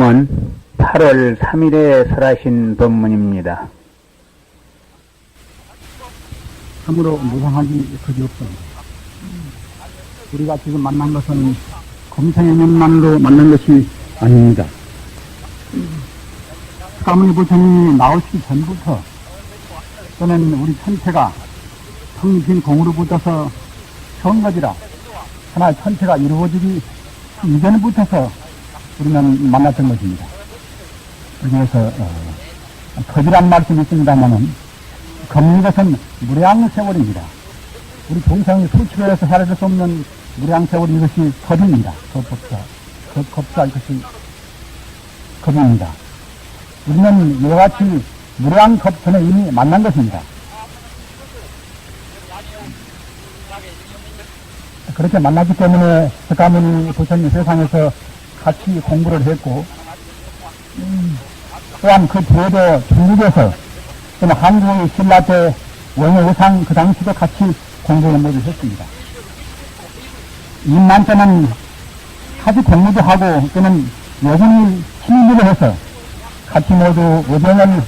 내용은 8월 3일에 설하신 법문입니다. 참으로 무상하기 그지없습니다. 우리가 지금 만난 것은 검생의 면만으로 만난 것이 아닙니다.释迦牟니 부처님이 나오시기 전부터 또는 우리 천체가 성신 공으로부터서 처음까지라 하나의 천체가 이루어지기 이전부터서 우리는 만났던 것입니다. 그래서 겁이란 말씀이 있습니다만은 겁는 것은 무량 세월입니다. 우리 동생이 수치로 해서 사라질 수 없는 무량 세월 이것이 겁입니다. 겁사 이것이 겁입니다. 우리는 이와 같이 무량 겁 전에 이미 만난 것입니다. 그렇게 만났기 때문에释迦牟니 부처님 세상에서 같이 공부를 했고, 또한 그 뒤에도 중국에서 또는 한국의 신라 때 원효의상 그 당시도 같이 공부를 모두 했습니다. 임만 때는 같이 공부도 하고 또는 여전히 친밀을 해서 같이 모두 의견을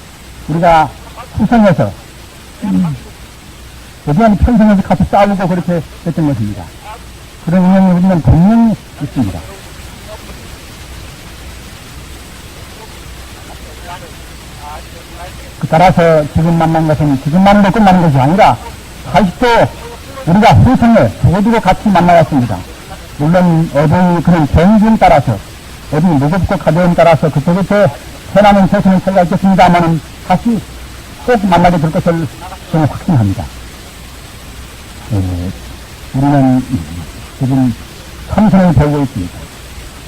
우리가 구성해서 의견을 편성해서 같이 싸우고 그렇게 했던 것입니다. 그런 인연이 우리는 분명히 있습니다. 따라서 지금 만난 것은 지금만으로 끝나는 것이 아니라 다시 또 우리가 후생에 두고두고 같이 만나왔습니다. 물론 어디 그런 경지에 따라서 어디 무겁고 가벼움에 따라서 그때그때 해나는 세상을 차이가 있겠습니다만은 다시 꼭 만나게 될 것을 저는 확신합니다. 우리는 지금 참선을 배우고 있습니다.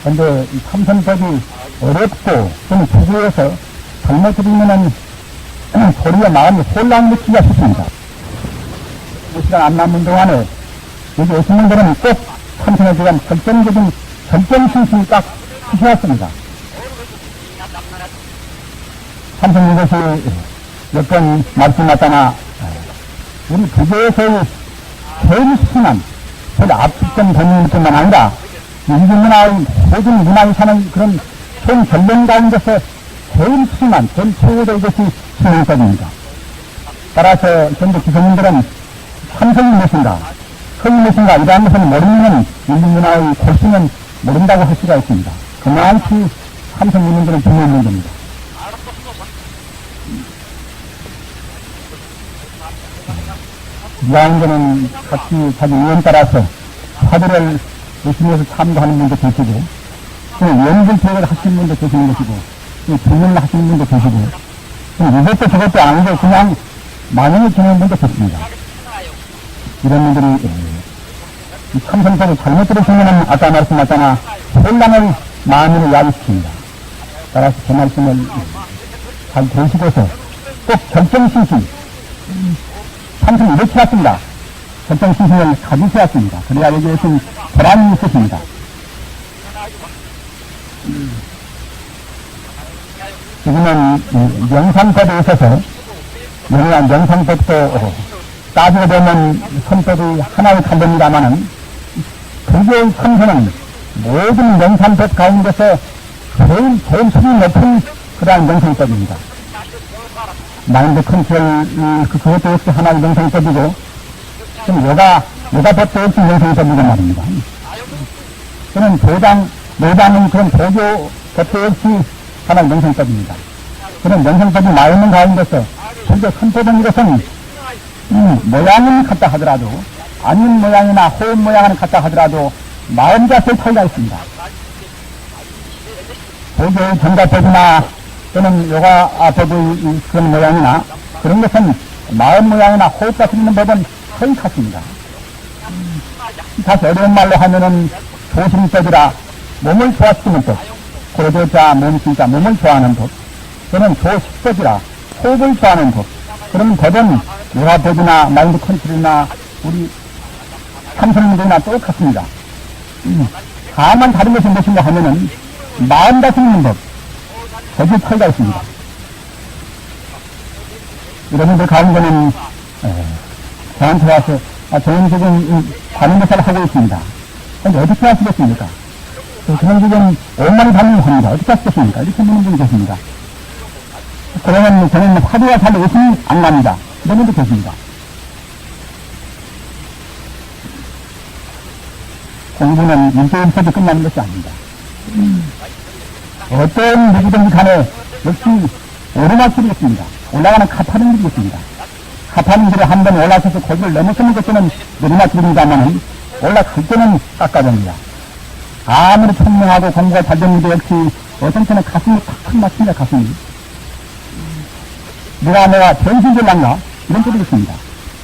그런데 이 참선법이 어렵고 좀 부구해서 잘못드리면은 소리와 마음이 혼란시키기가 쉽습니다. 그 시간 안 남은 동안에 여기 오신 분들은 꼭 참선에 대한 결정적인 결정신심이 딱 하셔왔습니다. 참선 이것이 몇 번 말씀하잖아. 우리 부교에서의 제일 순한, 제일 압축된 법문뿐만 아니라 인류문화의 모든 문화에 사는 그런 총 전령 가운데서 제일 순한, 제일 최고의 것이 신앙법입니다. 따라서 전부 기성님들은 참선이 무엇인가, 성이 무엇인가 이러한 것을 모르면 인류문화의 골수는 모른다고 할 수가 있습니다. 그만큼 참선 인문들은 분명히 있는 겁니다. 이왕전은 같이 자기 의원 따라서 화두를 열심히 해서 참고하는 분도 계시고, 연결 계획을 하시는 분도 계시는 것이고, 불문을 하시는 분도 계시고, 이것도 저것도 아니고 그냥 만연히 지내는 분도 계십니다. 이런 분들이 이 참선법을 잘못 들으시면 아까 말씀하셨잖아, 혼란을 마음으로 야기시킵니다. 따라서 제 말씀을 잘 들으시고서 꼭 결정신심, 참선이 이렇게 왔습니다. 결정신심을 가지셔야 했습니다. 그래야 여기에서는 보람이 있으십니다. 지금은 명상법에 있어서 영원한 명상법도 따지게 되면 선법이 하나의 판례입니다마는 불교의 참선은 모든 명상법 가운데서 제일 수준이 높은 그러한 명상법입니다. 마인드 컨트롤 그것도 역시 하나의 명상법이고 좀 요가법도 역시 명상법이란 말입니다. 저는 노당은 그런 도교법도 역시 하나의 명상법입니다. 그런 명상법이 나오는 가운데서 실제 선법은 이것은 모양은 같다 하더라도 아닌 모양이나 호흡 모양은 같다 하더라도 마음 자체의 차이가 있습니다. 도교의 정가법이나 또는 요가법의 그런 모양이나 그런 것은 마음 모양이나 호흡 같은 있는 법은 거의 같습니다. 다시 어려운 말로 하면은 조심법이라 몸을 좋아시키는 법, 고조자 몸신자 몸을 좋아하는 법, 또는 조식법이라 호흡을 좋아하는 법, 그런 법은 요가법이나 마인드 컨트롤이나 우리 참선문들이나 똑같습니다. 다만 다른 것이 무엇인가 하면은 마음 다스리는 법, 거기에 차이가 있습니다. 여러분들 가운데는 저한테 와서 저는 지금 관음교사를 하고 있습니다. 근데 어떻게 하시겠습니까? 저는 지금 5만이 달리는 합니다. 어떻게 하시겠습니까? 이렇게 묻는 분이 계십니다. 그러면 저는 화두가 잘 의심이 안 갑니다. 이런 분도 계십니다. 공부는 인터넷에서 끝나는 것이 아닙니다. 어떤 누구든지 간에 역시 오르막길이겠습니다. 올라가는 가파른 길이겠습니다. 가파른 길에 한 번 올라서서 거기를 넘어서는 것은 내리막길입니다만은 올라갈 때는 깎아줍니다. 아무리 총명하고 공부가 잘 됐는데 역시 어떤 때는 가슴이 탁탁 맞습니다. 가슴이. 내가 전신질난가 이런 때도 있습니다.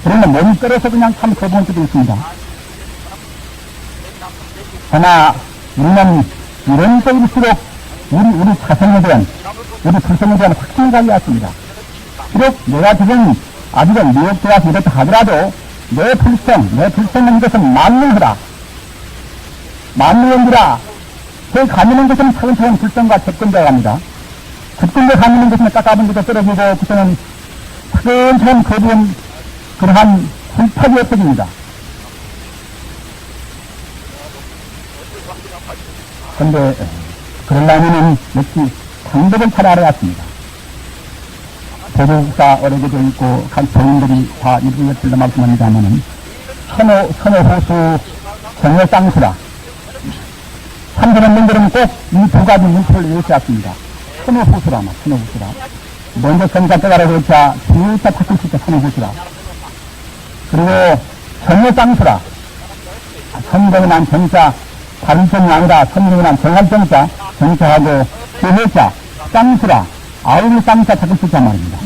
그러면 몸이 떨어서 그냥 참 거부한 때도 있습니다. 그러나 우리는 이런 때일수록 우리 자성에 대한 우리 불성에 대한 확신을 가지고 왔습니다. 비록 내가 지금 아직은 미혹되어서 이렇다 하더라도 내 불성은 이것은 만능하다. 만능원이라 제 가미는 것은 차근차근 불성과 접근되어 갑니다. 접근되어 가미는 것은 깎아본 것도 떨어지고 그것은 차근차근 거부한 그러한 hul탁이 없어집니다. 그런데 그러려면은 역시 방법을 잘 알아야 했습니다. 보도국사 어려게도 있고 각 교인들이 다 이렇게 들러 말씀합니다만은 선호호수 정열쌍수라 참선한 분들은 꼭 이 두 가지 문구를 외우셔야 합니다. 선호호수라 먼저 정자 떠가라 그렇자 뒤에서 바꿀 수 있다 선호호수라 그리고 정열쌍수라 선정이 난 정자 발전이 아니라 선정이 난 정할 정자 정자하고 교회자 쌍수라 아우리 쌍자 찾을 수 있단 말입니다.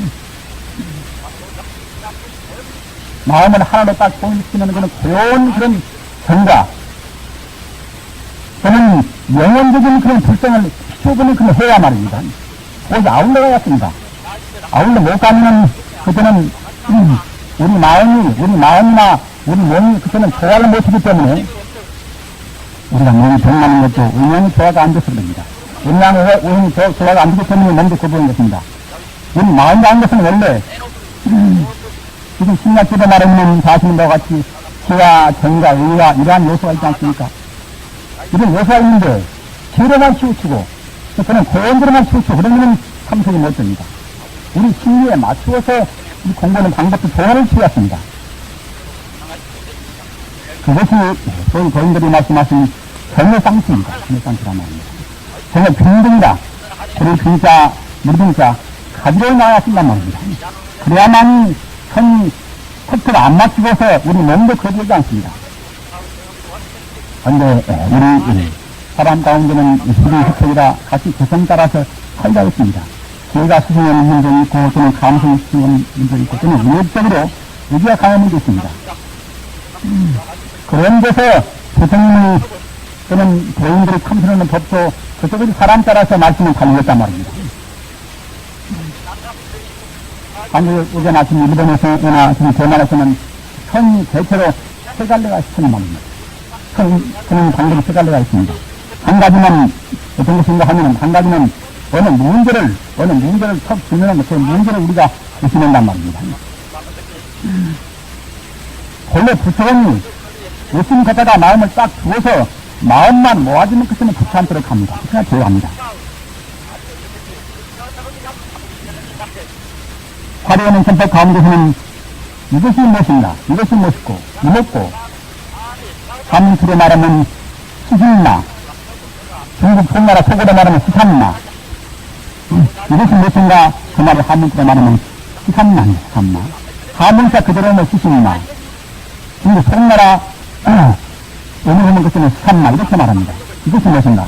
마음을 하나로 딱 통일시키는 그런 고요한 그런 정과 저는 영원적인 그런 불성을 피워보는 그런 해야 말입니다. 거기 아울러가 왔습니다. 아울러 못 가면 그때는 우리 마음이나 우리 몸이 그때는 조화를 못하기 때문에 우리가 몸이 병나는 것도 의명이 조화가 안 돼서 그럽니다. 의명이 조화가 안 되기 때문에 몸도 거부한 것입니다. 우리 마음이 안 것은 원래 지금 신약집에 말하는 사실인 것 같이 지와 정과 의와 이러한 요소가 있지 않습니까? 이런 요소가 있는데 지로만 치우치고 저는 고연대로만 치우치고 그러면 참석이 못 됩니다. 우리 심리에 맞추어서 이 공부하는 방법도 조화를 취했습니다. 그것이 소위 고인들이 말씀하신 정의상수입니다. 정의상수란 말입니다. 정말 빈등이다. 그리고 빈자, 무등자 가지로 나와야 쓴단 말입니다. 그래야만 팩트가 안 맞추고서 우리 몸도 거부하지 않습니다. 그런데 우리 사람 가운데는 수리 혜택이라 같이 개성 따라서 살다 있습니다. 제가 수승하는 문제가 있고 또는 감성을 수승하는 문제가 있고 또는 의욕적으로 의지가 강한 문제가 있습니다. 그런 데서 교수님이 또는 교인들이 참선하는 법도 그쪽으로 사람 따라서 말씀을 달리겠단 말입니다. 아니, 어제 아침 일본에서나 지금 대만에서는 선 대체로 세 갈래가 있는 말입니다. 선은 방법이 세 갈래가 있습니다. 한 가지는 어떤 것인가 하면은 한 가지는 어느 문제를 턱 주면은 그 문제를 우리가 의심한단 말입니다. 본래 부처님이 의심 갖다가 마음을 딱 두어서 마음만 모아지는 것은 좋지 않도록 합니다. 그렇게 되어갑니다. 화려한 전법 가운데서는 이것이 무엇인가, 이것이 무엇이고, 이먹고, 한문으로 말하면 시신나, 중국 송나라 속으로 말하면 시산나, 이것이 무엇인가, 그 말을 한문으로 말하면 시산나입니다, 시산나. 한문사 그대로는 시신나, 중국 송나라, 오늘 보는 것은 시산나, 이렇게 말합니다. 이것이 무엇인가?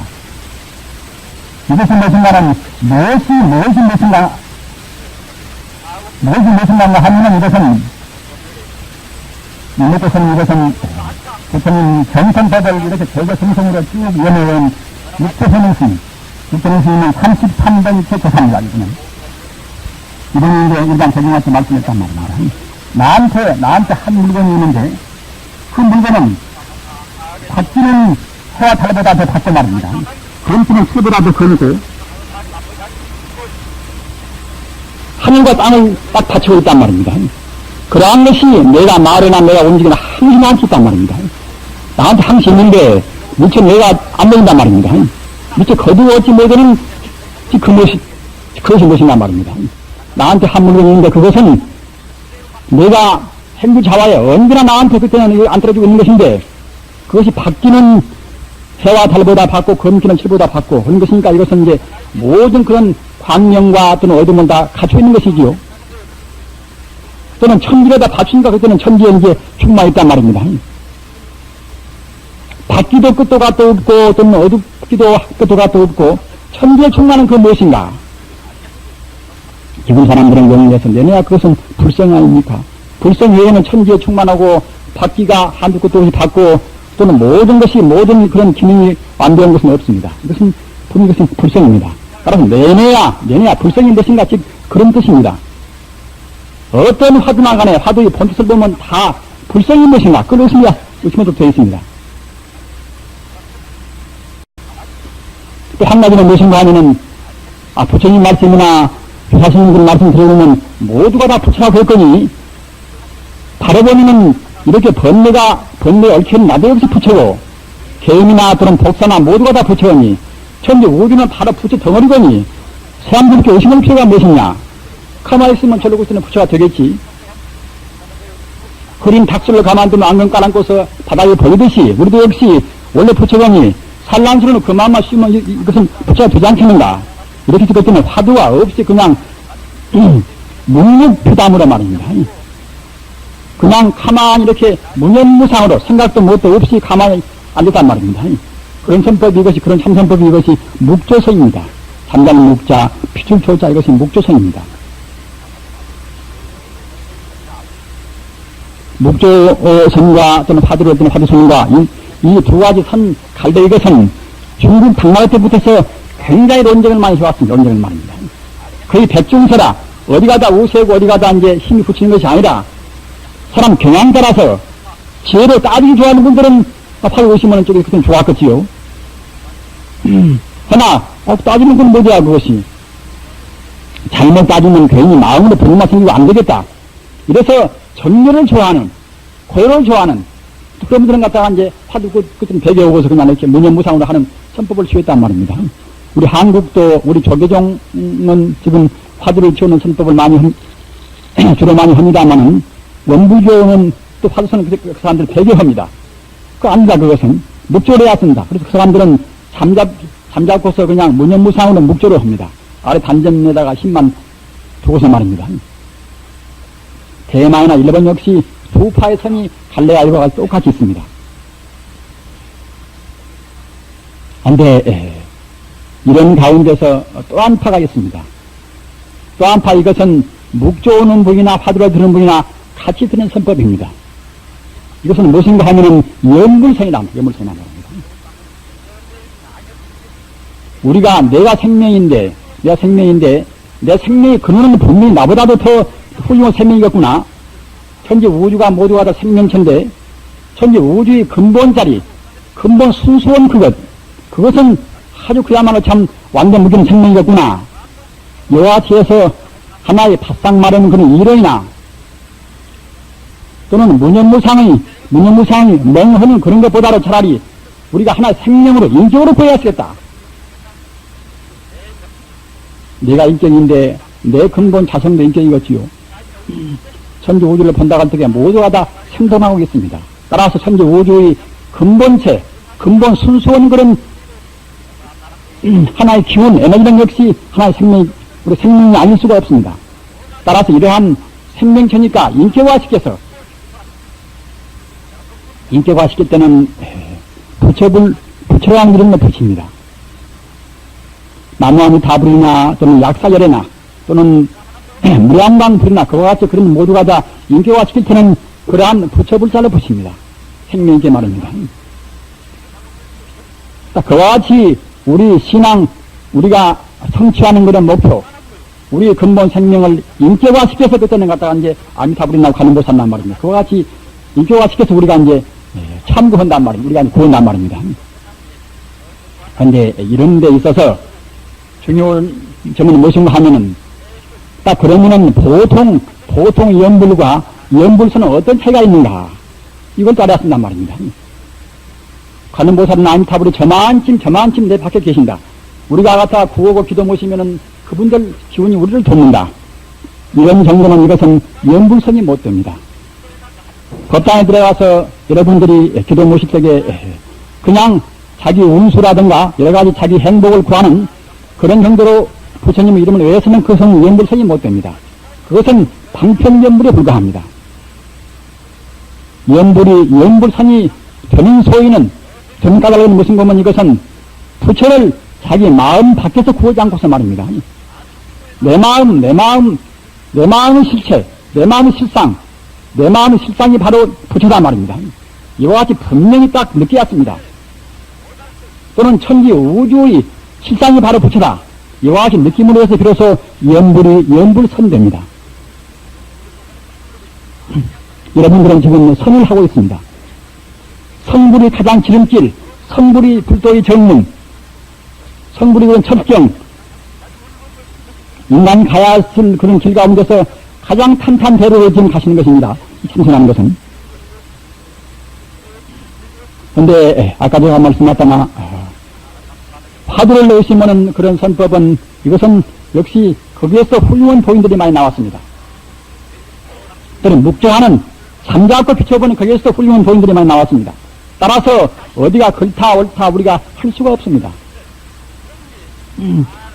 이것이 무엇인가는 무엇이 무엇인가, 무엇인가 하면은 이것은 이것은 보통 정선법을 이렇게 대거 정성으로 쭉 연해온 육조선행스님, 육조선행스님은 33번 최초사입니다. 이분이 이제 일반 대중한테 말씀했단 말입니다. 나한테 한 물건이 있는데 그 물건은 받기는 해와 달보다 더 받고 말입니다. 검수는 수보다도 검고 하늘과 땅을 딱 받치고 있단 말입니다. 그러한 것이 내가 말이나 내가 움직이나 항시 많지 있단 말입니다. 나한테 항시 있는데 미처 내가 안 보인단 말입니다. 미처 거두었지 못하는 그것이 무엇인가 말입니다. 나한테 한 물건이 있는데 그것은 내가 행주자와에 언제나 나한테 그때는 안 떨어지고 있는 것인데 그것이 바뀌는 해와 달보다 받고 검기는 칠보다 받고 그런 것이니까 이것은 이제 모든 그런 광명과 또는 어둠을 다 갖추고 있는 것이지요. 또는 천지에다 받추니까 그때는 천지에 이제 충만했단 말입니다. 받기도 끝도 gat도 없고 또는 어둡기도 끝도 gat도 없고 천지에 충만한 그 무엇인가? 기분 사람들은 영리해서 내내야 그것은 불성 아닙니까? 불성 외에는 천지에 충만하고 받기가 한두 끝도 없이 받고 또는 모든 것이 모든 그런 기능이 완벽한 것은 없습니다. 이것은 분명히 이것은 불성입니다. 따라서 내내야 불성인 것인가 즉 그런 뜻입니다. 어떤 화두나 간에 화두의 본뜻을 보면 다 불성인 것인가 그런 의심도 되어 있습니다. 또 한 가지는 무엇인가 하면은 부처님 말씀이나 교사스님 그런 말씀 들어보면 모두가 다 부처라고 했거니 바라보면은 이렇게 번뇌에 얽혀있는 나도 역시 부처고 개음이나 또는 복사나 모두가 다 부처거니 천지 우주는 바로 부처 덩어리거니 사람들께 의심할 필요가 무엇이냐? 가만히 있으면 저러고 있으면 부처가 되겠지. 흐린 닥술을 가만두면 안경 깔아놓고서 바닥에 보이듯이 우리도 역시 원래 부처거니 산란스러운 그 마음만 씌우면 이것은 부처가 되지 않겠는가? 이렇게 했기 때문에 화두가 없이 그냥 묵묵부담으로 말입니다. 그냥 가만히 이렇게 무념무상으로 생각도 뭣도 없이 가만히 앉았단 말입니다. 그런 선법이 이것이 그런 참선법이 이것이 묵조선입니다. 잠자는 묵자, 피출초자 이것이 묵조선입니다. 묵조선과 또는 화두를 또는 화두선과 이 두 가지 선 갈대 이것은 중국 당나라 때부터서 굉장히 논쟁을 많이 해왔습니다. 논쟁을 말입니다. 거의 백중세라 어디 가다 우세고 어디 가다 이제 힘이 붙이는 것이 아니라 사람 경향 따라서 지혜로 따지기 좋아하는 분들은 화두 50만 쪽에 그땐 좋았겠지요. 하나 따지는 건 뭐냐 그것이 잘못 따지면 괜히 마음으로 분노만 생기고 안 되겠다. 이래서 정렬을 좋아하는 고요를 좋아하는 그런 분들은 갖다가 이제 화두 그때는 배겨 오고서 그냥 이렇게 무념무상으로 하는 선법을 취했단 말입니다. 우리 한국도 우리 조계종은 지금 화두를 취하는 선법을 주로 많이 합니다만은 원불교는 또 화두선은 그 사람들 배교합니다. 그거 아니다, 그것은. 묵조를 해야 쓴다. 그래서 그 사람들은 잠잡고서 그냥 무념무상으로 묵조를 합니다. 아래 단전에다가 힘만 두고서 말입니다. 대마이나 일본 역시 두 파의 선이 갈래아이와 똑같이 있습니다. 근데, 이런 가운데서 또 한 파가 있습니다. 또 한 파, 이것은 묵조오는 분이나 화두를 들은 분이나 같이 드는 선법입니다. 이것은 무엇인가 하면은 연불선이다. 연불선이다. 우리가 내가 생명인데 내 생명의 근원은 분명히 나보다도 더 훌륭한 생명이겠구나. 천지 우주가 모두가 다 생명체인데 천지 우주의 근본 순수한 그것은 아주 그야말로 참 완전 무기는 생명이겠구나. 여와 지에서 하나의 바싹 마르는 그런 이론이나 또는 무념무상이 맹허는 그런 것보다도 차라리 우리가 하나의 생명으로 인격으로 보여야겠다. 내가 인격인데 내 근본 자성도 인격이겠지요. 천지 우주를 본다고 할 때 모두가 다 생동하고 있습니다. 따라서 천지 우주의 근본체, 근본 순수한 그런 하나의 기운, 에너지는 역시 하나의 우리 생명이 아닐 수가 없습니다. 따라서 이러한 생명체니까 인격화시킬 때는 부처랑 이런 거 붙입니다. 나무아미타불이나 또는 약사열애나 또는 무량광불이나 그와 같이 그런 모두가 다 인격화시킬 때는 그러한 부처불자로 붙입니다. 생명이게 말입니다. 그와 같이 우리 신앙, 우리가 성취하는 그런 목표, 우리 근본 생명을 인격화시켜서 그때는 갖다가 이제 아미타불이나 관음보살난 말입니다. 그와 같이 인격화시켜서 우리가 이제 참구한단 말입니다. 우리가 구한단 말입니다. 그런데 이런 데 있어서 중요한 점은 무엇인가 하면은 딱 그러면은 보통 연불과 연불선은 어떤 차이가 있는가 이걸 따라야 쓴단 말입니다. 관음보살은 아미타불이 저만큼 내 밖에 계신다. 우리가 갖다 구하고 기도 모시면은 그분들 기운이 우리를 돕는다. 이런 정도는 이것은 연불성이 못 됩니다. 법당에 들어가서 여러분들이 기도 모실 때에 그냥 자기 운수라든가 여러 가지 자기 행복을 구하는 그런 정도로 부처님의 이름을 외워서는 그것은 연불성이 못 됩니다. 그것은 방편연불에 불과합니다. 연불성이 되는 소위는 되는 까닭은 무슨 보면 이것은 부처를 자기 마음 밖에서 구하지 않고서 말입니다. 내 마음의 실체, 내 마음의 실상, 내 마음의 실상이 바로 부처다 말입니다. 이와 같이 분명히 딱 느끼었습니다. 또는 천지 우주의 실상이 바로 부처다. 이와 같이 느낌으로 해서 비로소 연불선됩니다. 여러분들은 지금 선을 하고 있습니다. 성불이 가장 지름길, 성불이 불도의 정문, 성불이 그런 첩경, 인간 가야 할 그런 길 가운데서 가장 탄탄대로로 지금 가시는 것입니다. 참선하는 것은. 그런데 아까 제가 말씀하셨다나 화두를 넣으시면은 그런 선법은 이것은 역시 거기에서 훌륭한 도인들이 많이 나왔습니다. 또는 묵조하는 삼자학교 비춰보는 거기에서 훌륭한 도인들이 많이 나왔습니다. 따라서 어디가 그렇다 옳다 우리가 할 수가 없습니다.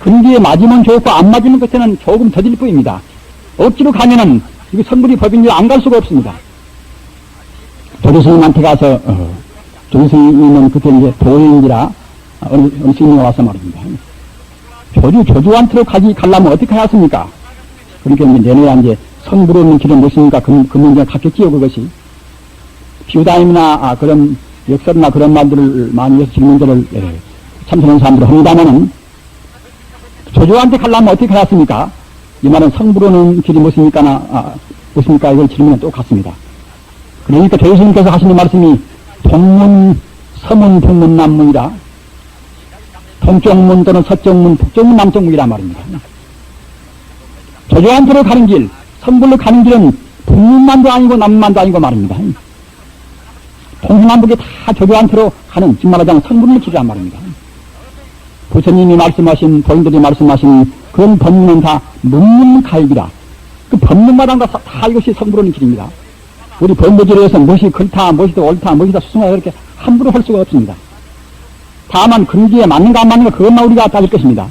근기에 맞으면 좋고 안 맞으면 그때는 조금 더딜 뿐입니다. 억지로 가면은 이게 선불이 법인지 안 갈 수가 없습니다. 조조스님한테 가서 조조스님은 그때 이제 도인이라 어느 스님이 와서 말입니다. 조주한테로 가려면 어떻게 해야 합니까? 그러니까 이제 내내야 이제 선불 없는 길을 모시니까 그 문제가 갔겠지요, 그것이. 비유다임이나 그런 역설이나 그런 말들을 많이 해서 질문들을 참선하는 사람들을 합니다만은 조조한테 가려면 어떻게 해야 합니까? 이 말은 성불 없는 길이 무엇입니까? 이걸 질문은 똑같습니다. 그러니까 조조스님께서 하시는 말씀이 동문, 서문, 북문, 남문이라 동쪽문 또는 서쪽문, 북쪽문, 남쪽문이란 말입니다. 조조한테로 가는 길, 성불로 가는 길은 북문만도 아니고 남문만도 아니고 말입니다. 동서남북이 다 조조한테로 가는, 즉 말하자면 성불의 길이란 말입니다. 부처님이 말씀하신, 도인들이 말씀하신 그런 법문은 다 문문가입이라. 그 법문마다 다 이것이 성불하는 길입니다. 우리 법문지로에서 무엇이 그렇다, 무엇이 옳다, 무엇이 수승하다 그렇게 함부로 할 수가 없습니다. 다만 근기에 맞는가 안 맞는가 그것만 우리가 따질 것입니다.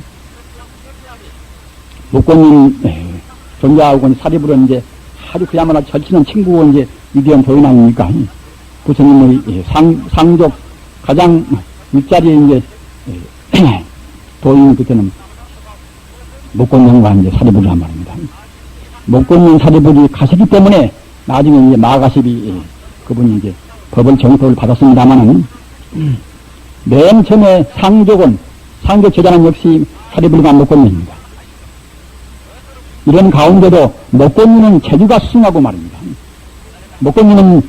목공님 존자하고 사리불은 이제 아주 그야말로 절친한 친구고 이제 위대한 도인 아닙니까? 부처님의 상족 가장 윗자리에 이제 도인 그때는 목공님과 이제 사리불을 한 말입니다. 목공님 사리불이 가시기 때문에 나중에 이제 마가십이 그분이 이제 법을 정법을 받았습니다만은 맨 처음에 상족 제자는 역시 사리불과 목공님입니다. 이런 가운데도 목공님은 재주가 수승하고 말입니다. 목공님은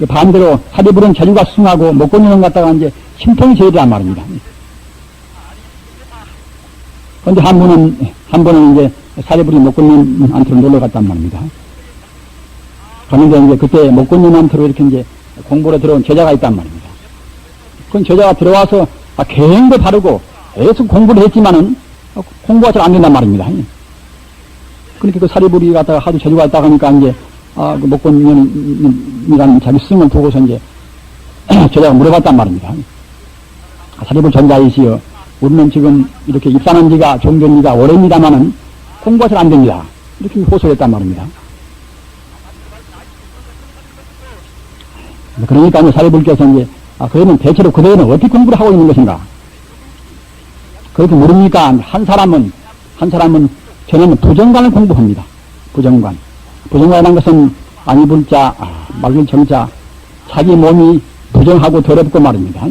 반대로 사리불은 재주가 수승하고 목공님은 갖다가 이제 심통이 제일이란 말입니다. 그런데 한 번은 이제 사리불이 목공님한테로 놀러 갔단 말입니다. 그런데 이제 그때 목공님한테로 이렇게 이제 공부로 들어온 제자가 있단 말입니다. 그건 제자가 들어와서 계행도 바르고 계속 공부를 했지만은 공부가 잘 안 된단 말입니다. 그렇게 그 사리불이 갔다가 하도 재주가 있다 하니까 이제 그 목공님이라는 자기 스승을 보고서 이제 제자가 물어봤단 말입니다. 사리불 전자이시여, 우리는 지금 이렇게 입산한 지가 종된 지가 오래입니다만은 공부가 잘 안 됩니다. 이렇게 호소했단 말입니다. 그러니까 이제 사리불께서 이제 그러면 대체로 그대는 어떻게 공부를 하고 있는 것인가? 그렇게 물으니까 한 사람은 저는 부정관을 공부합니다. 부정관이라는 것은 아니불자, 말을 정자, 자기 몸이 부정하고 더럽고 말입니다.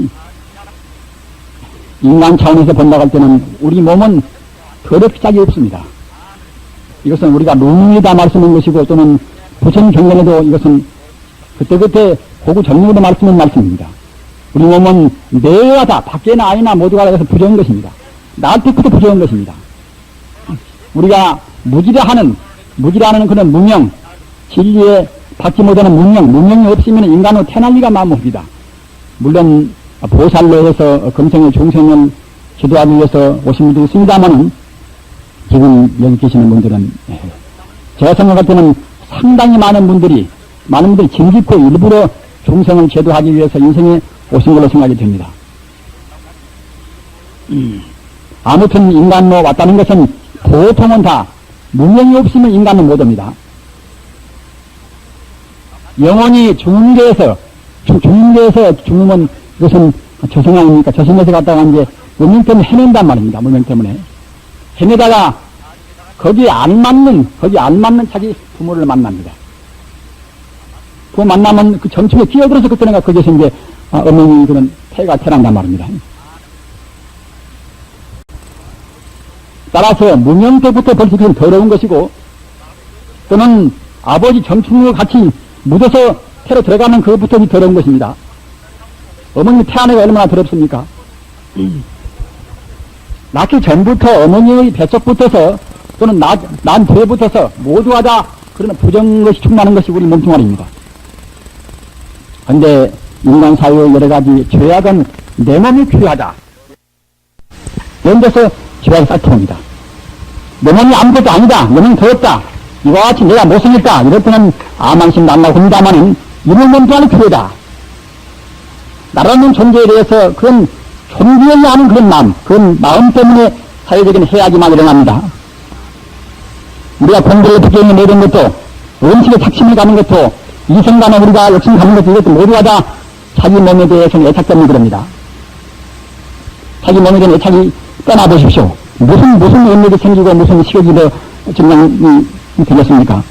인간 차원에서 본다고 할 때는 우리 몸은 더럽기 짝이 없습니다. 이것은 우리가 논문에다 말씀한 것이고 또는 부처님 경전에도 이것은 그때그때 고구 정령으로 말씀한 말씀입니다. 우리 몸은 내외하다, 밖에나 안이나 모두가 해서 부정한 것입니다. 나한테부터 부정한 것입니다. 우리가 무지라하는 그런 무명, 진리에 받지 못하는 무명이 없으면 인간은 태어날 리가 마음없습니다. 물론 보살로 해서 금생의 중생을 기도하기 위해서 오신 분들이 있습니다만은 지금 여기 계시는 분들은 제가 생각할 때는 상당히 많은 분들이 진짓고 일부러 중생을 제도하기 위해서 인생에 오신 걸로 생각이 됩니다. 아무튼 인간로 왔다는 것은 보통은 다 무명이 없으면 인간은 못 옵니다. 영원히 죽는 데에서 죽으면 그것은 저승 아닙니까? 저승에서 갔다가 이제 문명 때문에 헤맨단 말입니다. 문명 때문에. 헤매다가 거기에 안 맞는 자기 부모를 만납니다. 부모 만나면 그 정충에 끼어들어서 그때는 거기서 이제 어머니 그런 태가 태어난단 말입니다. 따라서 무명 때부터 벌써 그건 더러운 것이고 또는 아버지 정충과 같이 묻어서 태로 들어가면 그것부터 더러운 것입니다. 어머니 태 안에가 얼마나 더럽습니까? 낳기 전부터 어머니의 뱃속부터서 또는 난 뒤에부터서 모두가 다 그런 부정것이 충만한 것이 우리 몸뚱아리입니다. 그런데 인간 사회의 여러 가지 죄악은 내 몸이 필요하다. 이런 데서 죄악이 쌓여옵니다. 내 몸이 아무것도 아니다. 내 몸이 더럽다. 이와 같이 내가 못생겼다. 이럴 때는 암만심 난다고 합니다만은 이런 몸뚱아리 필요하다. 나라는 존재에 대해서 그런 존재하지 않은 그런 마음 때문에 사회적인 해악이만 일어납니다. 우리가 공부를 북경에 내린 것도, 음식에 작심을 가는 것도, 이생간에 우리가 욕심 가는 것도 이것도 모두가 다 자기 몸에 대해서는 애착 때문에 그럽니다. 자기 몸에 대한 애착이 떠나보십시오. 무슨 의미가 생기고 무슨 식욕이 더 증명이 되겠습니까?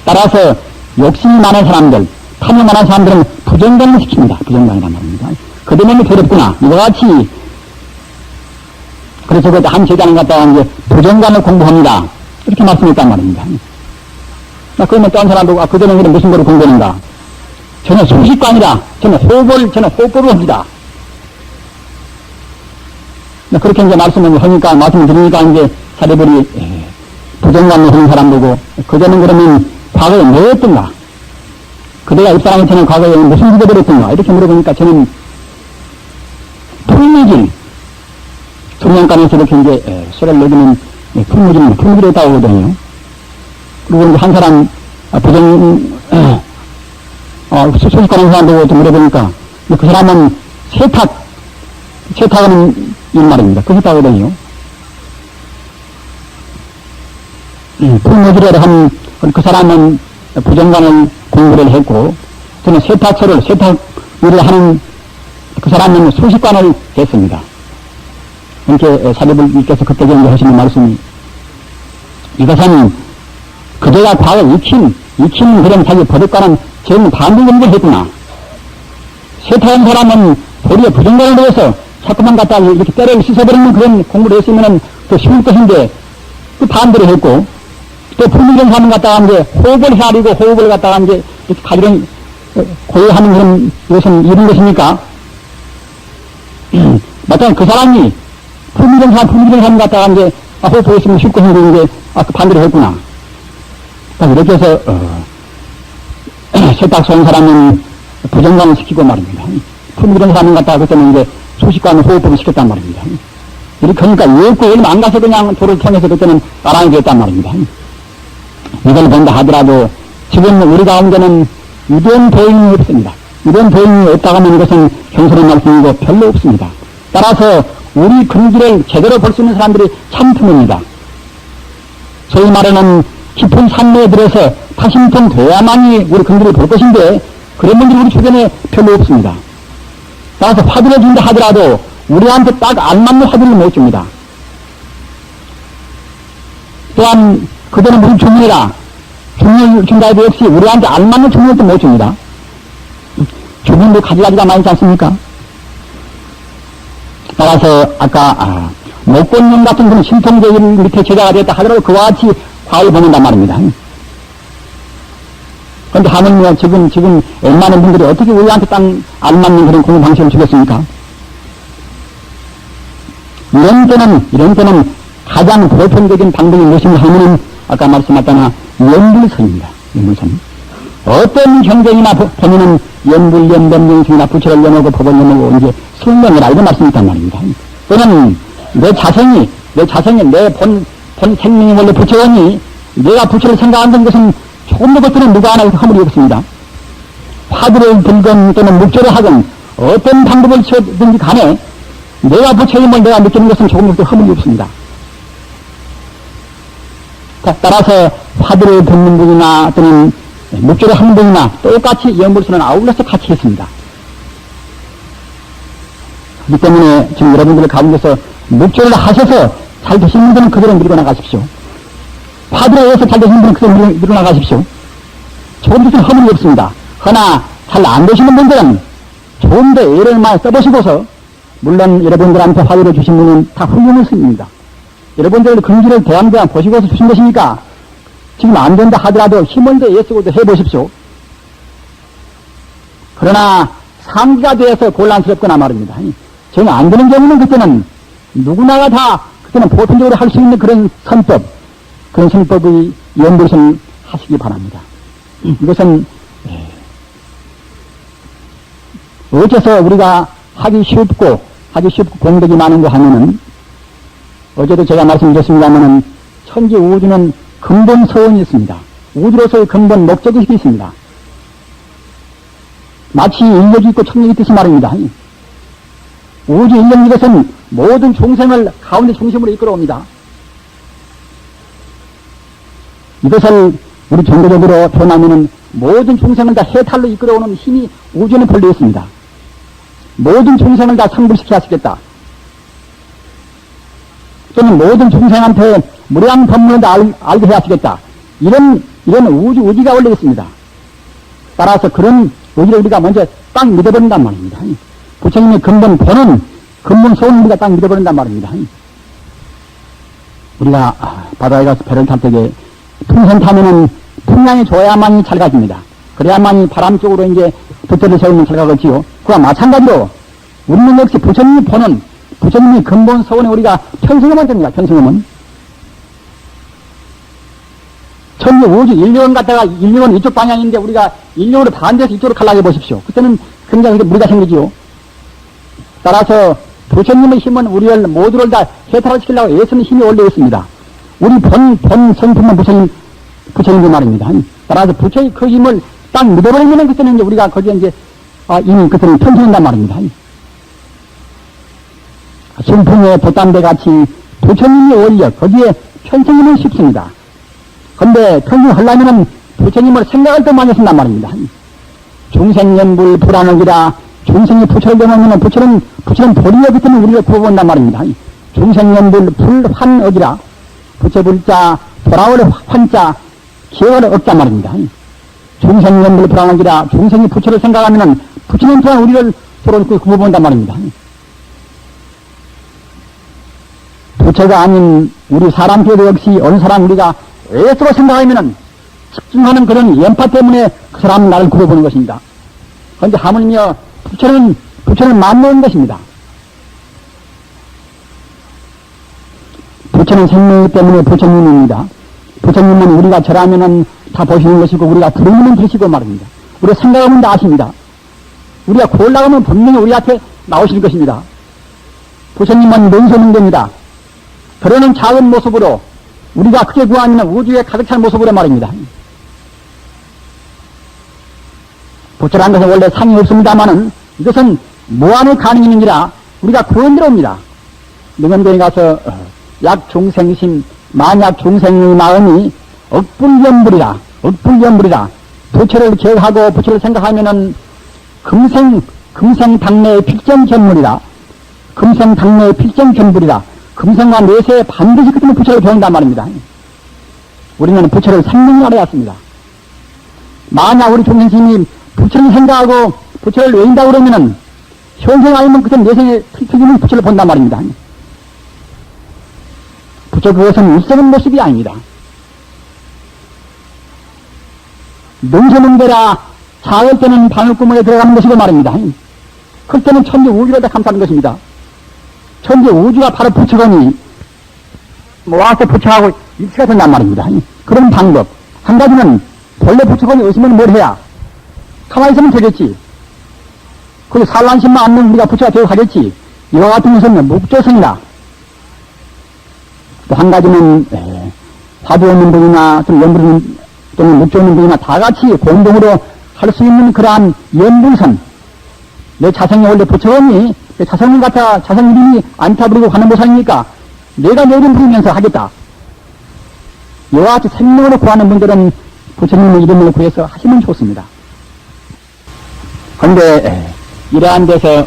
따라서 욕심이 많은 사람들, 탐이 많은 사람들은 부정관을 시킵니다. 부정관이란 말입니다. 그들 몸이 더럽구나. 이와 같이, 그래서 그 한 제자는 갔다가 이제 부정관을 공부합니다. 이렇게 말씀했단 말입니다. 그러면 또 한 사람도, 그들은 무슨 거를 공부하는가? 저는 수식관이다. 저는 호흡법을 합니다. 그렇게 이제 말씀을 드리니까 이제 사례벌이 부정관을 하는 사람 보고, 그들은 그러면 과거에 뭐였던가? 그대가 입사하기 전에 과거에 무슨 기도를 했던가? 이렇게 물어보니까 저는 풀무질, 청년간에서 이렇게 이제 소리를 내기는 풀무질을 했다고 하거든요. 그리고 이제 한 사람 소식하는 사람 보고 물어보니까 그 사람은 세탁하는 일 말입니다. 그렇게 했다거든요. 풀무질을 한 그 사람은 부정관을 공부를 했고, 저는 세탁 일을 하는 그 사람은 수식관을 했습니다. 이렇게 사례불께서 그때 경제 하시는 말씀이, 이것은 그대가 과거에 익힌 그런 자기 버릇과는 전 반대적인 했구나. 세탁한 사람은 도리어 부정관을 해서 자꾸만 갖다 이렇게 때를 씻어버리는 그런 공부를 했으면 더 쉬울 것인데, 그 반대로 했고, 또 불미정 사람 갖다가 이제 호흡을 헤아리고 호흡을 갖다가 이제 이렇게 가지런 고요하는 그런 이것은 이런 것입니까? 마찬가지 그 사람이 불미정 사람 갖다가 이제 호흡을 했으면 쉽 것인데 이제 그 반대로 했구나. 이렇게 해서 세탁소 온 사람은 부정관을 시키고 말입니다. 불미정 사람 갖다가 그때는 이제 수식관 호흡법을 시켰단 말입니다. 이렇게 하니까 외국 얼마 안 가서 그냥 도를 통해서 그때는 따라하게 됐단 말입니다. 이걸 본다 하더라도 지금 우리 가운데는 유대인 도인이 없습니다. 유대인 도인이 없다고 하면 이것은 경솔한 말씀이고 별로 없습니다. 따라서 우리 근기를 제대로 볼 수 있는 사람들이 참 드뭅니다. 소위 말하는 깊은 산로에 들어서 타심통 돼야만이 우리 근기를 볼 것인데 그런 분들이 우리 주변에 별로 없습니다. 따라서 화두를 준다 하더라도 우리한테 딱 안 맞는 화두를 못 줍니다. 또한 그들은 무슨 중리라 중리를 준다 해도 역시 우리한테 안 맞는 중리를 또 못 줍니다. 주문도 가지가지가 많지 않습니까? 따라서 아까 목권령 같은 그런 신통제인 밑에 제자가 되었다 하더라도 그와 같이 과를 보낸단 말입니다. 그런데 하느님은 지금 웬만한 분들이 어떻게 우리한테 딱 안 맞는 그런 공부 방식을 주겠습니까? 이런 때는 가장 보편적인 방법이 무엇인가 하면은 아까 말씀하셨다나 연불선입니다. 연불선. 어떤 경쟁이나 보면은 연불, 연뱀, 연승이나 부처를 연하고 법을 연하고 이제 성령이라 이런 말씀이 있단 말입니다. 또는 내 자성이 내 본 생명이 원래 부처니 내가 부처를 생각한다는 것은 조금 더 것들은 누가 하나 허물이 없습니다. 화두를 들건 또는 묵조를 하건 어떤 방법을 쓰든지 간에 내가 부처임을 내가 느끼는 것은 조금 더 허물이 없습니다. 따라서 화두를 듣는 분이나 또는 묵조를 하는 분이나 똑같이 연불선을 아울러서 같이 했습니다. 그렇기 때문에 지금 여러분들 가운데서 묵조를 하셔서 잘 되시는 분은 그대로 밀고 나가십시오. 화두에 의해서 잘 되시는 분은 그대로 밀고 나가십시오. 조금 더 허물이 없습니다. 허나 잘 안 되시는 분들은 조금 더 애를 많이 써보시고서 물론 여러분들한테 화두를 주신 분은 다 훌륭한 스님입니다. 여러분들 근기를 대항대항 보시고서 주신 것이니까 지금 안 된다 하더라도 힘을 더 애쓰고도 해보십시오. 그러나 상기가 되어서 곤란스럽거나 말입니다. 정 안 되는 경우는 그때는 누구나가 다 그때는 보편적으로 할 수 있는 그런 선법의 연불을 하시기 바랍니다. 이것은 어째서 우리가 하기 쉽고 공덕이 많은 거 하면은 어제도 제가 말씀드렸습니다마는 천지 우주는 근본 서원이 있습니다. 우주로서의 근본 목적이 있습니다. 마치 인력이 있고 천력이 있듯이 말입니다. 우주 인력 이것은 모든 종생을 가운데 중심으로 이끌어옵니다. 이것을 우리 종교적으로 표현하면은 모든 종생을 다 해탈로 이끌어오는 힘이 우주에는 본래 있습니다. 모든 종생을 다 성불시켜 하시겠다. 또는 모든 종생한테 무량 법문을 다 알게 해 하시겠다. 이런 우주 의지가 원래 있습니다. 따라서 그런 의지를 우리가 먼저 딱 믿어버린단 말입니다. 부처님의 근본 소원을 우리가 딱 믿어버린단 말입니다. 우리가 바다에 가서 배를 탈 때에 풍선 타면은 풍량이 좋아야만이 잘 가집니다. 그래야만이 바람 쪽으로 이제 돛대를 세우면 잘 가겠지요. 그와 마찬가지로 우리는 역시 부처님이 근본 소원에 우리가 편승하면 됩니다. 편승하면. 천지 우주 인력은 갖다가 인력은 이쪽 방향인데 우리가 인력으로 반대해서 이쪽으로 가려고 보십시오. 그때는 굉장히 무리가 생기지요. 따라서 부처님의 힘은 우리를 모두를 다 해탈시키려고 애쓰는 힘이 원래 있습니다. 우리 본 성품은 부처님의 말입니다. 따라서 부처의 그 힘을 딱 믿어버리면 그때는 이제 우리가 거기에 이제 이미 그때는 편승한단 말입니다. 순풍에 돛담배 같이 부처님의 원력 거기에 편승하면 쉽습니다. 근데 편승하려면은 부처님을 생각할 때 많이 쓴단 말입니다. 중생연불 불안억이라 중생이 부처를 되면 부처는 도리어 그때는 우리를 구워본단 말입니다. 중생연불 불환억이라 부처 불자 돌아올 환자 기억을 얻단 말입니다. 중생연불 불안억이라 중생이 부처를 생각하면은 부처는 또한 우리를 서로 구워본단 말입니다. 부처가 아닌 우리 사람들도 역시 어느 사람 우리가 애스로 생각하면은 집중하는 그런 연파 때문에 그 사람은 나를 구워보는 것입니다. 그런데 하물며 부처는 만나는 것입니다. 부처는 생명이기 때문에 부처님입니다. 부처님은 우리가 절하면은 다 보시는 것이고 우리가 들으면 들으시고 말입니다. 우리가 생각하면 다 아십니다. 우리가 골라가면 분명히 우리 앞에 나오실 것입니다. 부처님은 명소명대입니다. 그러는 작은 모습으로 우리가 크게 구하면 우주에 가득 찬 모습으로 말입니다. 부처라는 것은 원래 상이 없습니다마는 이것은 무한의 가능이니라 우리가 구원대로 옵니다. 능언도에 가서 약중생심 만약 중생의 마음이 억불연불이라 부처를 기억하고 부처를 생각하면은 금생당내의 필정견물이라 금생당내의 필정견불이라 금생과 내세에 반드시 그때는 부처를 배운단 말입니다. 우리는 부처를 생명을 알아야 했습니다. 만약 우리 중생심이 부처를 생각하고 부처를 외인다고 그러면은 현생 아니면 그때 내생에 필적인 부처를 본단 말입니다. 부처 그것은 일생의 모습이 아닙니다. 능선응대라 자을 때는 바늘구멍에 들어가는 것이고 말입니다. 클 때는 천지 우주를 다 감싸는 것입니다. 천지 우주가 바로 부처거니 모아서 부처하고 일치가 된단 말입니다. 그런 방법 한 가지는 본래 부처거니 의심은 뭘 해야 가만히 있으면 되겠지. 그 산란심만 안면 우리가 부처가 되어 가겠지. 이와 같은 것은 묵조성이다. 또 한 가지는 화두 없는 분이나 좀 연불 또는 묵조 없는 분이나 다 같이 공동으로 할 수 있는 그러한 연불선. 내 자성이 원래 부처니 내 자성 같아 자성 이름이 안타 부리고 가는 보살이니까 내가 내 이름 부르면서 하겠다. 이와 같이 생명으로 구하는 분들은 부처님의 이름을 구해서 하시면 좋습니다. 그런데 이러한 데서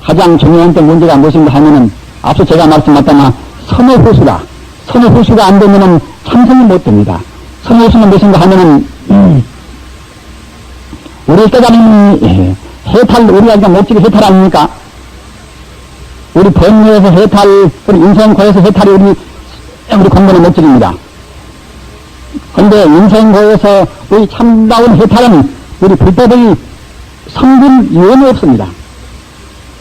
가장 중요한 문제가 무엇인가 하면은 앞서 제가 말씀드렸다나 선호후수다. 선호후수가 안 되면은 참선이 못 됩니다. 선호후수는 무엇인가 하면은 우리 깨달은 해탈, 우리가 그냥 못지게 해탈 아닙니까? 우리 번뇌에서 해탈, 우리 인생고에서 해탈이 우리 공부는 못지입니다. 그런데 인생고에서 우리 참다운 해탈은 우리 불법의 성분 이원이 없습니다.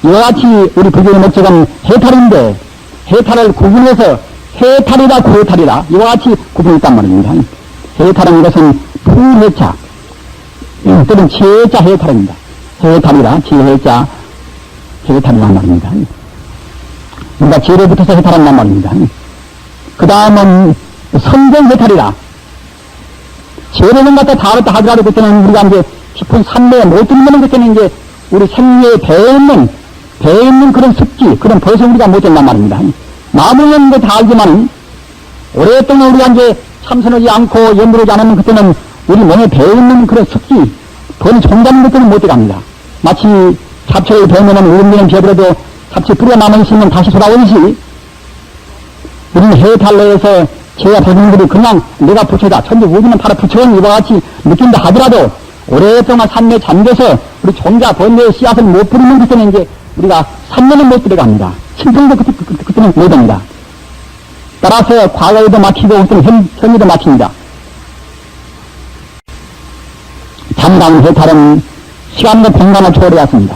이와 같이 우리 불교의 목적은 해탈인데 해탈을 구분해서 해탈이다 구해탈이다 이와 같이 구분이 있단 말입니다. 해탈은 것은 부해자 또는 지혜자 해탈입니다. 해탈이다 지혜자 해탈이란 말입니다. 그러니까 지혜를 붙어서 해탈한단 말입니다. 그 다음은 선정 해탈이다. 지혜를 갖다 다 알았다 하더라도 그때는 우리가 이제 깊은 산매에 못 들면 그때는 이제 우리 생리에 배에 있는 그런 습기, 그런 버릇을 우리가 못 된단 말입니다. 마음으로는 다 알지만, 오랫동안 우리가 이제 참선하지 않고 연불하지 않으면 그때는 우리 몸에 배에 있는 그런 습기, 버릇 종잡는 것들은 못 들어갑니다. 마치 잡초를 베면은 우름지는 비어들어도 잡초 뿌리가 남아있으면 다시 돌아오듯이, 우리는 해탈로에서 제가 보는 분들이 그냥 내가 부처다, 천지 우주는 바로 부처는 이와 같이 느낀다 하더라도, 오랫동안 산매에 잠겨서 우리 종자 번뇌의 씨앗을 못 부리는 그때는 이제 우리가 산매는 못 들어갑니다. 신통도 그때는 못 합니다. 따라서 과거에도 막히고 그때는 현재도 막힙니다. 참다운 해탈은 시간과 공간을 초월해왔습니다.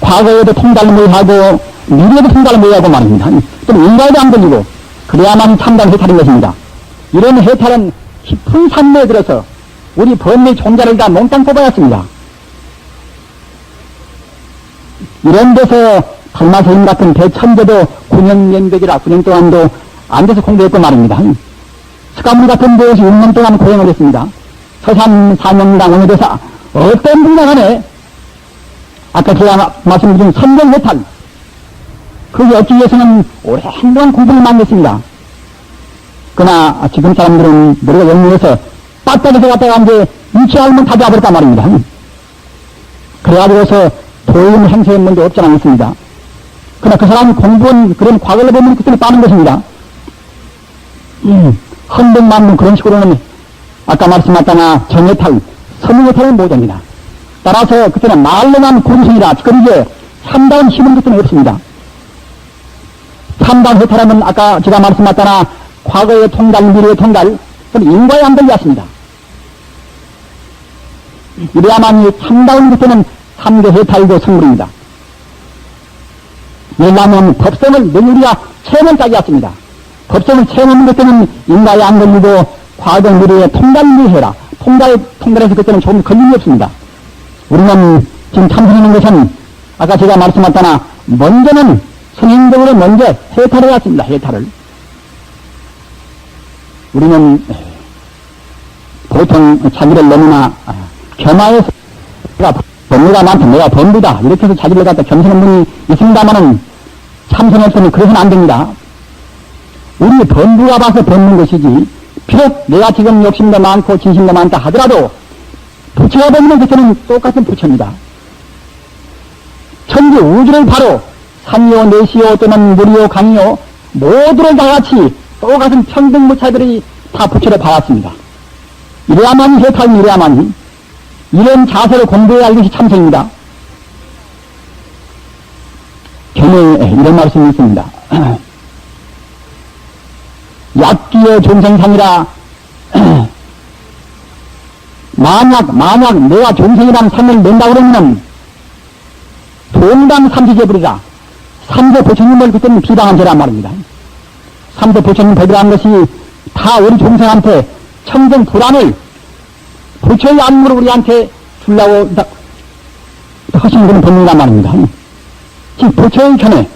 과거에도 통달을 못 하고 미래에도 통달을 못 하고 말입니다. 또 인가에도 안 걸리고 그래야만 참다운 해탈인 것입니다. 이런 해탈은 깊은 산매에 들어서 우리 번뇌 종자를 다 몽땅 뽑아왔습니다. 이런 데서 달마스님 같은 대천재도 9년 연백이라 9년 동안도 안 돼서 공부했고 말입니다. 스가모니 같은 데에서 6년 동안 고행을 했습니다. 서산 사명당 원효대사 어떤 분이나 간에 아까 제가 말씀드린 선정해탈 그게 얻기 위해서는 오래 한동안 공부를 많이 했습니다. 그러나 지금 사람들은 머리가 영리해서 빠따에서 갔다가 이제 위치 알면 다 잡아버렸단 말입니다. 그래가지고서 도움 행세의 문제 없지 않습니다. 그러나 그 사람이 공부한 그런 과거를 보면 그때는 빠는 것입니다. 헌백만문 그런 식으로는 아까 말씀하셨다나 정해탈, 선의해탈은 못합니다. 따라서 그때는 말로만 고리성이라 그러게 참다운 힘은 그때는 없습니다. 참다운 해탈하면 아까 제가 말씀하셨다나 과거의 통달, 미래의 통달, 인과에 안 걸렸습니다. 이래야만 이 참다운 그때는 삼계 해탈도 성불입니다. 왜냐하면 법성을 늘 우리가 체험을 짜게 했습니다. 법성을 체험하는 그때는 인과에 안 걸리고 과거 미래의 통달을 해라. 통달해서 그때는 조금 걸림이 없습니다. 우리는 지금 참선하는 것은 아까 제가 말씀하셨다나 먼저는 선행적으로 먼저 해탈을 했습니다. 해탈을. 우리는 보통 자기를 너무나 겸하여서 내가 범부가 많다, 내가 범부다 이렇게 해서 자기를 갖다 겸손한 분이 있습니다마는 참선했으면 그래서는 안 됩니다. 우리 범부가 봐서 범는 것이지 비록 내가 지금 욕심도 많고 진심도 많다 하더라도 부처가 범는 그때는 똑같은 부처입니다. 천지 우주를 바로 산이요 내시요 또는 물이요 강이요 모두를 다 같이 똑같은 평등무차들이 다 부처를 봐왔습니다. 이래야만 해탈 이래야만 이런 자세를 공부해야 할 것이 참선입니다. 견해에 이런 말씀이 있습니다. 약기의 종생상이라 만약 내가 종생이라는 상을 낸다 그러면 동당 삼시제불이라 삼세 부처님을 그때는 비방한 죄란 말입니다. 삼세 부처님 법이라는 것이 다 우리 종생한테 청정 불안을 부처의 안무를 우리한테 주려고 하신 그런 법문이란 말입니다. 지금 부처의 견해,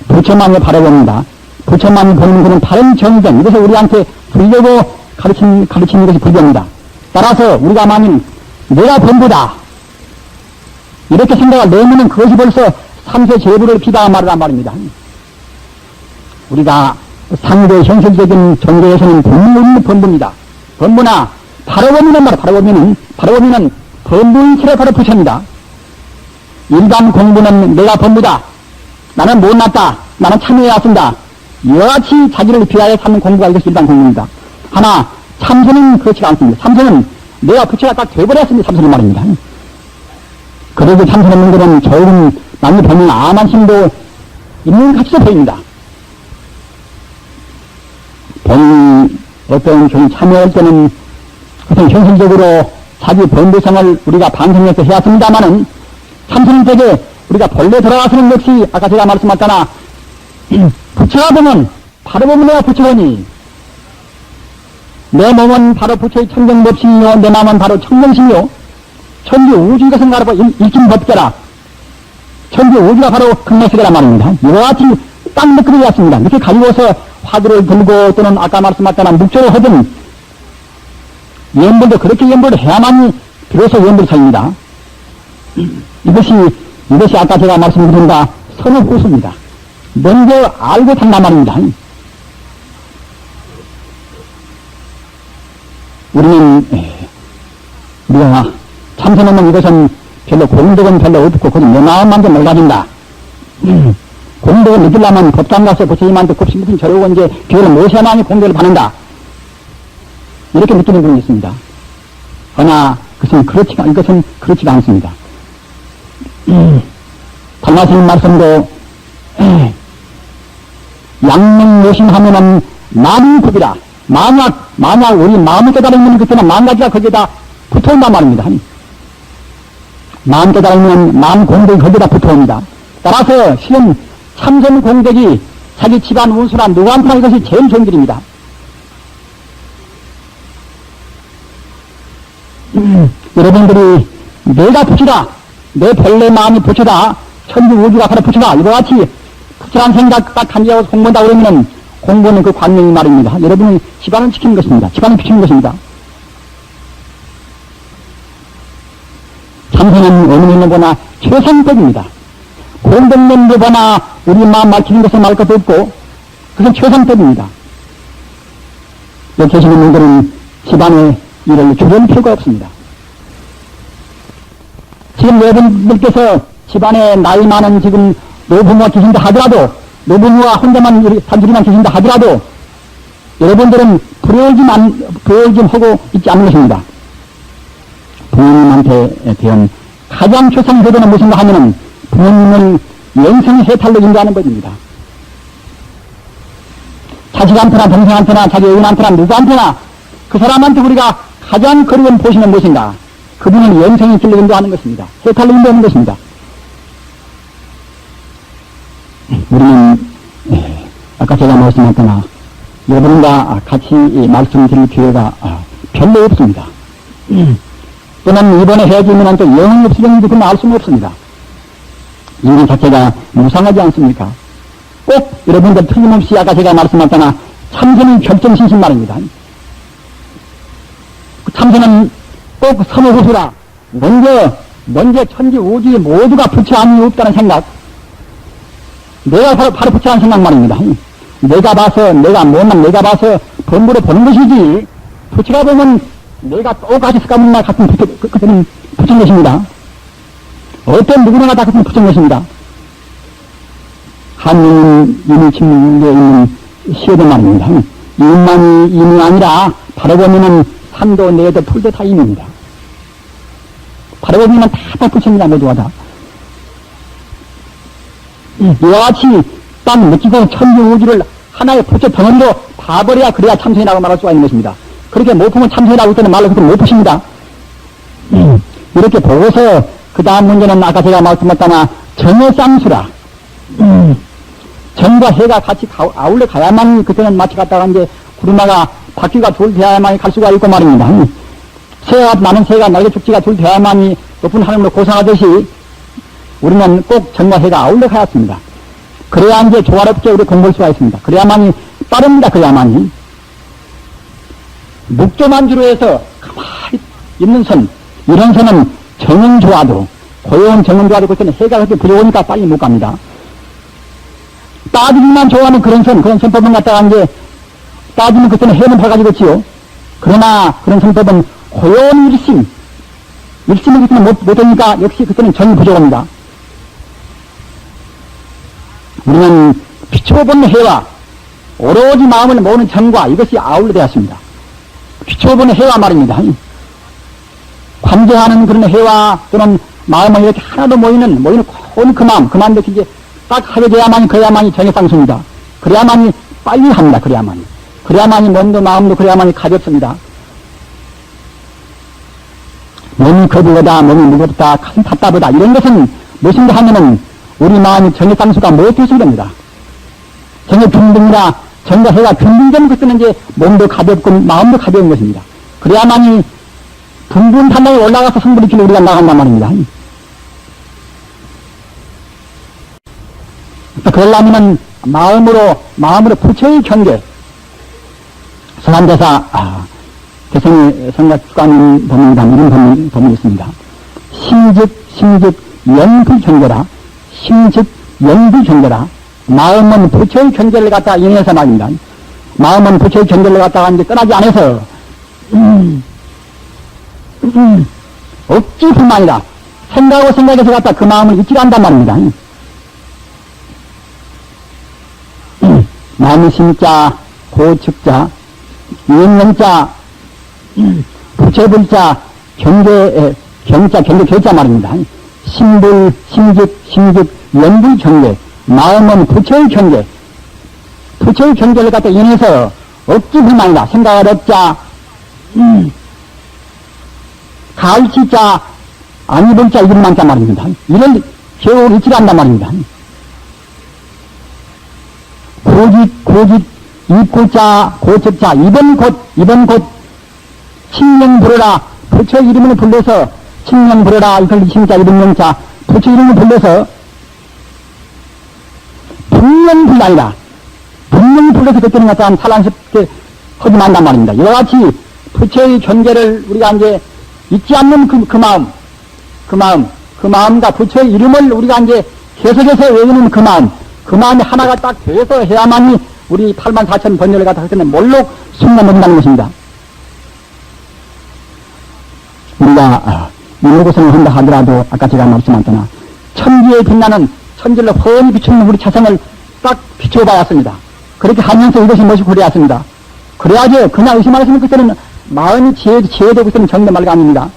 부처만을 바라봅니다. 부처만이 보는 그런 바른 정정, 이것을 우리한테 주려고 가르치는 것이 불교입니다. 따라서 우리가 만일 내가 본부다 이렇게 생각을 내면은 그것이 벌써 삼세 제부를 비다 말이란 말입니다. 우리가 상대 현실적인 종교에서는 분명히 본부입니다. 본부나 바라보면은 바라보면은 본부인체를 바로 부처입니다. 일반 공부는 내가 본부다. 나는 못났다. 나는 참여해야 쓴다. 이와 같이 자기를 비하해 사는 공부가 이것이 일반 공부입니다. 하나 참선은 그렇지 않습니다. 참선은 내가 부처가 딱 돼버렸습니다. 참선은 말입니다. 그래도 참선하는 것은 좋은 남이 보면 암한심도 있는 가치도 보입니다. 본인이 어떤 교인 참여할 때는 어떤 현실적으로 자기 본부성을 우리가 반성해서 해왔습니다마는 참선을 되게 우리가 본래 돌아가서는 역시 아까 제가 말씀하셨잖아. 부처가 보면 바로 보면 내가 부처거니 내 몸은 바로 부처의 청정법심이요 내 마음은 바로 청정심이요 천지 우주 이것은 바로 일심법계라 천지 우주가 바로 극락세계란 말입니다. 이와 같이 딱 느낌이 왔습니다. 이렇게 가지고서 화두를 들고 또는 아까 말씀하셨잖아 묵조를 하든 연불도 그렇게 연불을 해야만이 비로소 연불이 살립니다. 이것이 아까 제가 말씀드린다 선후후수입니다. 먼저 알고 산단 말입니다. 우리가 참선하면 이것은 별로 공덕은 별로 없고 그건 내 마음만 좀 넓어진다. 공덕을 느끼려면 법당 가서 부처님한테 곱씹으신 저러고 이제 교회를 모셔야만이 공덕을 받는다. 이렇게 느끼는 분이 있습니다. 그러나 이것은 그렇지가 않습니다. 달마스님 말씀도 양명요심하면은 만법이다. 만약 우리 마음을 깨달으면 그때는 만 가지가 거기에다 붙어온단 말입니다. 마음 깨달으면 마음 공덕이 거기에다 붙어옵니다. 따라서 실은 참선 공덕이 자기 집안 운수나 누구한테나 이것이 제일 좋은 길입니다. 여러분들이 내가 부처다. 내 본래 마음이 부처다. 천지 우주가 바로 부처다. 이와 같이 부처란 생각 딱 간지하고 공부한다 그러면은 공부는 그 관명이 말입니다. 여러분이 집안을 지키는 것입니다. 집안을 비추는 것입니다. 참선은 어느 면보나 최상급입니다. 공덕면보나 우리 마음 막히는 것을 말 것도 없고 그것은 최상급입니다. 여기 계시는 분들은 집안에 일을 줄일 필요가 없습니다. 지금 여러분들께서 집안에 나이 많은 지금 노부모가 계신다 하더라도 노부모가 혼자만 단둘이만 계신다 하더라도 여러분들은 불효 좀 하고 있지 않는 것입니다. 부모님한테 대한 가장 최상의 효도는 무엇인가 하면은 부모님을 영생의 해탈로 인도하는 것입니다. 자식한테나 동생한테나 자기 애인한테나 누구한테나 그 사람한테 우리가 가장 그리운 보시는 무엇인가? 그분은 영생의 길로 인도하는 것입니다. 해탈로 인도하는 것입니다. 우리는 아까 제가 말씀했거나 여러분과 같이 말씀드릴 기회가 별로 없습니다. 또는 이번에 헤어지면 또 영원히 없으려는데 그건 알 수는 없습니다. 인간 자체가 무상하지 않습니까? 꼭 여러분들 틀림없이 아까 제가 말씀했거나 참선은 결정신신 말입니다. 참선은 꼭 선호후수라. 먼저 천지 우주의 모두가 부처 아니 없다는 생각. 내가 바로 부처라는 생각 말입니다. 내가 봐서 본부로 보는 것이지 부처가 보면 내가 똑같이 스카문나 같은 그때는 부처인 것입니다. 어떤 누구나 다 같은 부처인 것입니다. 한인은 이미 침묵에 있는 시어도 말입니다. 이만이 임이 아니라 바로 보면은 산도 내도 풀도 다 임입니다. 바로 보면은 다 부처입니다. 모두가 다. 이와 같이 딱 느끼고 천지 우주를 하나의 부처 덩어리로 봐버려야 그래야 참선이라고 말할 수가 있는 것입니다. 그렇게 못 보면 참선이라고 할 때는 말로 그렇게 못 푸십니다. 이렇게 보고서 그 다음 문제는 아까 제가 말씀했다나 정해쌍수라. 정과 해가 같이 아울러 가야만 그때는 마치 갔다가 이제 구르마가 바퀴가 둘 돼야만이 갈 수가 있고 말입니다. 새가 나는 새가 날개 축지가 둘 돼야만이 높은 하늘로 고상하듯이 우리는 꼭 정과 해가 아울러 가야 합니다. 그래야 이제 조화롭게 우리 공부할 수가 있습니다. 그래야만이 빠릅니다. 그래야만이. 묵조만주로 해서 가만히 있는 선, 이런 선은 정은조화도, 고요한 정은조화도 그때는 해가 그렇게 불어오니까 빨리 못 갑니다. 따지기만 좋아하는 그런 선법은 갖다가 이제 따지면 그때는 해는 봐가지고 지요. 그러나 그런 선법은 고요한 일심이 그때는 못하니까 역시 그때는 정이 부족합니다. 우리는 비춰본 해와 오로지 마음을 모으는 정과 이것이 아울러 되었습니다. 비춰본 해와 말입니다. 관제하는 그런 해와 또는 마음을 이렇게 하나도 모이는 그 마음 이렇게 이제 딱 하게 돼야만이 그래야만이 정해상수입니다. 그래야만이 빨리 합니다. 그래야만이 몸도 마음도 그래야만이 가볍습니다. 몸이 거부하다, 몸이 무겁다, 큰 답답하다 이런 것은 무엇인가 하면은 우리 마음이 정해상수가 못해서 그럽니다. 정해 균등이나 정과 해가 균등되는 것은 이제 몸도 가볍고 마음도 가벼운 것입니다. 그래야만이 분분 단단히 올라가서 성불의 길로 우리가 나간단 말입니다. 그러려면은 마음으로 부처의 경계, 서한대사, 개성의 성가주관인 법문이다. 이런 법문이 있습니다. 심즉, 영불 경계라. 심즉, 영불 경계라. 마음은 부처의 경계를 갖다가 인해서 말입니다. 마음은 부처의 경계를 갖다가 이제 떠나지 않아서, 억지뿐만이라. 생각에서 갖다 그 마음을 잊지 않단 말입니다. 마음의 심자, 고측자, 유행령자, 부처불자, 경자 말입니다. 심즉, 연불 경계, 마음은 부처의 경계, 부처의 경계를 갖다 인해서 억지뿐만이라 생각을 얻자, 가을치자, 아니볼자 이것만 자 말입니다. 이런 겨울 잊지 않단 말입니다. 고짓, 입고자, 고척자, 이번 곧, 칭령 부르라, 부처 이름을 불러서, 칭령 부르라, 이걸 심자, 이름명자, 부처 이름을 불러서, 분명 불라이다. 분명 불러서 그때는 갖다 탈란스럽게 하지 말란 말입니다. 이와 같이 부처의 경계를 우리가 이제 잊지 않는 그 마음과 부처의 이름을 우리가 이제 계속해서 외우는 그 마음이 하나가 딱 돼서 해야만이 우리 84,000 번열을 갖다 할 때는 몰록 숨겨놓는다는 것입니다. 우리가 인호고생을 한다 하더라도 아까 제가 말씀하셨잖아. 천지에 빛나는 천지를 훤히 비추는 우리 차성을 딱 비춰봐야 합니다. 그렇게 하면서 이것이 무엇이 그래야습니다. 그래야지 그냥 의심하시는 그때는 마음이 지혜되고 있는 정도 말가 아닙니다.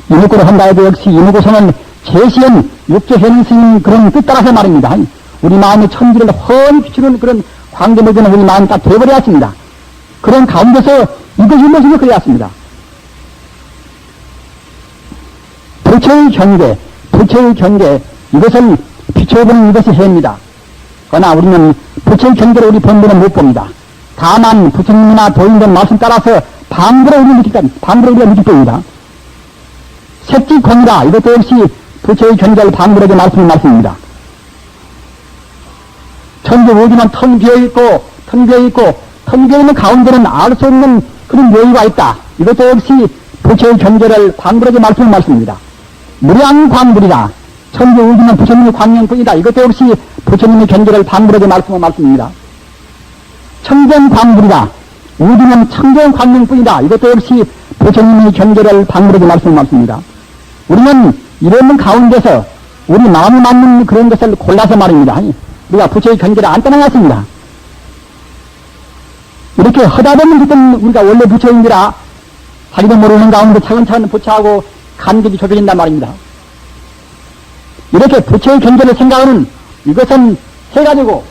인호고를 한다 해도 역시 인호고생은 제시한 육조해는 스님 그런 뜻 따라서 말입니다. 우리 마음의 천지를 훤히 비추는 그런 광대물들은 우리 마음이 딱 되어버려야 합니다. 그런 가운데서 이것이 무엇인가 그래야 합니다. 부처의 경계, 이것을 비춰보는 이것이 해입니다. 그러나 우리는 부처의 경계를 우리 본문은 못 봅니다. 다만 부처님이나 도인들 말씀 따라서 방부로 우리가 느낄 겁니다. 색지권이라 이것도 역시 부처의 경계를 방부로게 말씀입니다. 천지 오지만 텅 비어있고 텅 비어있는 가운데는 알 수 없는 그런 묘의가 있다. 이것도 역시 부처의 경계를 방부로게 말씀입니다. 무량광불이다. 천지 오지만 부처님의 광명뿐이다. 이것도 역시 부처님의 경계를 방부로게 말씀입니다. 청정광불이다. 우주는 청정광명뿐이다. 이것도 역시 부처님의 경계를 방부로게 말씀입니다. 우리는 이런 가운데서 우리 마음이 맞는 그런 것을 골라서 말입니다. 우리가 부처의 경계를 안 떠나갔습니다. 이렇게 하다 보면 그때는 우리가 원래 부처인지라 자기도 모르는 가운데 차근차근 부처하고 간격이 좁혀진단 말입니다. 이렇게 부처의 경계를 생각하는 이것은 해가지고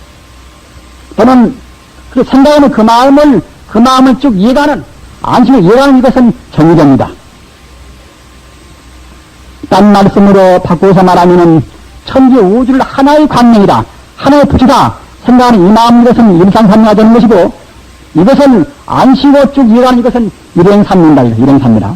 또는 그 생각하는 그 마음을 쭉 이해가는 안심을 이해가는 이것은 정의입니다. 딴 말씀으로 바꾸어서 말하면은 천지 우주를 하나의 광명이다. 하나의 부처다. 생각하는 이 마음 이것은 일상삼미가 되는 것이고 이것은 안 쉬고 쭉 이해가는 이것은 일행삼미입니다. 일행삼미라.